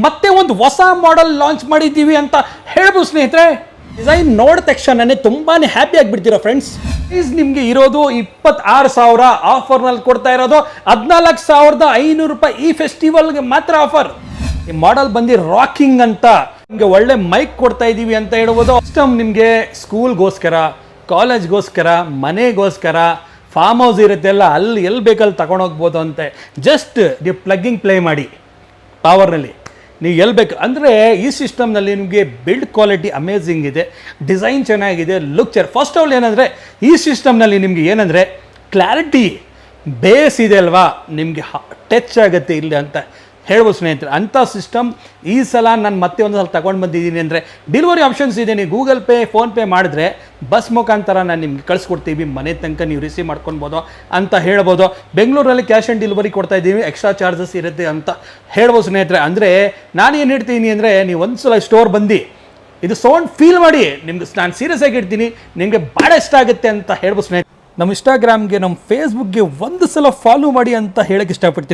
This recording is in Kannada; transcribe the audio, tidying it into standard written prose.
ಮತ್ತೆ ಒಂದು ಹೊಸ ಮಾಡೆಲ್ ಲಾಂಚ್ ಮಾಡಿದ್ದೀವಿ ಅಂತ ಹೇಳ್ಬೋದು ಸ್ನೇಹಿತರೆ. ಡಿಸೈನ್ ನೋಡಿದ ತಕ್ಷಣನೇ ತುಂಬಾನೇ ಹ್ಯಾಪಿ ಆಗಿಬಿಡ್ತೀರಾ ಫ್ರೆಂಡ್ಸ್. ನಿಮಗೆ ಇರೋದು 26,000 ಆಫರ್ನಲ್ಲಿ ಕೊಡ್ತಾ ಇರೋದು 14,500 ರೂಪಾಯಿ ಈ ಫೆಸ್ಟಿವಲ್ಗೆ ಮಾತ್ರ ಆಫರ್. ಈ ಮಾಡೆಲ್ ಬಂದು ರಾಕಿಂಗ್ ಅಂತ ನಿಮಗೆ ಒಳ್ಳೆ ಮೈಕ್ ಕೊಡ್ತಾ ಇದ್ದೀವಿ ಅಂತ ಹೇಳ್ಬೋದು. ಸಿಸ್ಟಮ್ ನಿಮಗೆ ಸ್ಕೂಲ್ಗೋಸ್ಕರ, ಕಾಲೇಜ್ಗೋಸ್ಕರ, ಮನೆಗೋಸ್ಕರ, ಫಾರ್ಮ್ ಹೌಸ್ ಇರುತ್ತೆ ಅಲ್ಲ, ಅಲ್ಲಿ ಎಲ್ಲಿ ಬೇಕಲ್ಲಿ ತಗೊಂಡೋಗ್ಬೋದು ಅಂತೆ. ಜಸ್ಟ್ ನೀವು ಪ್ಲಗ್ಗಿಂಗ್ ಪ್ಲೇ ಮಾಡಿ ಪವರ್ನಲ್ಲಿ ನೀವು ಎಲ್ಲಿ ಬೇಕು ಅಂದರೆ. ಈ ಸಿಸ್ಟಮ್ನಲ್ಲಿ ನಿಮಗೆ ಬಿಲ್ಡ್ ಕ್ವಾಲಿಟಿ ಅಮೇಝಿಂಗ್ ಇದೆ, ಡಿಸೈನ್ ಚೆನ್ನಾಗಿದೆ, ಲುಕ್ ಫಸ್ಟ್ ಆಫ್ ಆಲ್ ಏನಂದರೆ ಈ ಸಿಸ್ಟಮ್ನಲ್ಲಿ ನಿಮಗೆ ಏನಂದರೆ ಕ್ಲಾರಿಟಿ ಬೇಸ್ ಇದೆ ಅಲ್ವಾ, ನಿಮಗೆ ಟಚ್ ಆಗುತ್ತೆ ಇಲ್ಲಿ ಅಂತ ಹೇಳ್ಬೋದು ಸ್ನೇಹಿತರೆ. ಅಂಥ ಸಿಸ್ಟಮ್ ಈ ಸಲ ನಾನು ಮತ್ತೆ ಒಂದು ಸಲ ತಗೊಂಡು ಬಂದಿದ್ದೀನಿ. ಅಂದರೆ ಡೆಲಿವರಿ ಆಪ್ಷನ್ಸ್ ಇದೆ, ನೀವು ಗೂಗಲ್ ಪೇ, ಫೋನ್ಪೇ ಮಾಡಿದ್ರೆ ಬಸ್ ಮುಖಾಂತರ ನಾನು ನಿಮ್ಗೆ ಕಳಿಸ್ಕೊಡ್ತೀವಿ, ಮನೆ ತನಕ ನೀವು ರಿಸೀವ್ ಮಾಡ್ಕೊಳ್ಬೋದು ಅಂತ ಹೇಳ್ಬೋದು. ಬೆಂಗಳೂರಲ್ಲಿ ಕ್ಯಾಶ್ ಆನ್ ಡೆಲಿವರಿ ಕೊಡ್ತಾ ಇದ್ದೀವಿ, ಎಕ್ಸ್ಟ್ರಾ ಚಾರ್ಜಸ್ ಇರುತ್ತೆ ಅಂತ ಹೇಳ್ಬೋದು ಸ್ನೇಹಿತರೆ. ಅಂದರೆ ನಾನು ಏನು ಹೇಳ್ತೀನಿ ಅಂದರೆ, ನೀವು ಒಂದು ಸಲ ಸ್ಟೋರ್ ಬಂದು ಇದು ಸೌಂಡ್ ಫೀಲ್ ಮಾಡಿ, ನಿಮ್ಗೆ ನಾನು ಸೀರಿಯಸ್ ಆಗಿ ಇಡ್ತೀನಿ, ನಿಮಗೆ ಭಾಳ ಇಷ್ಟ ಆಗುತ್ತೆ ಅಂತ ಹೇಳ್ಬೋದು ಸ್ನೇಹಿತರೆ. ನಮ್ಮ ಇನ್ಸ್ಟಾಗ್ರಾಮ್ಗೆ, ನಮ್ಮ ಫೇಸ್ಬುಕ್ಗೆ ಒಂದು ಸಲ ಫಾಲೋ ಮಾಡಿ ಅಂತ ಹೇಳಕ್ಕೆ ಇಷ್ಟಪಡ್ತೀನಿ.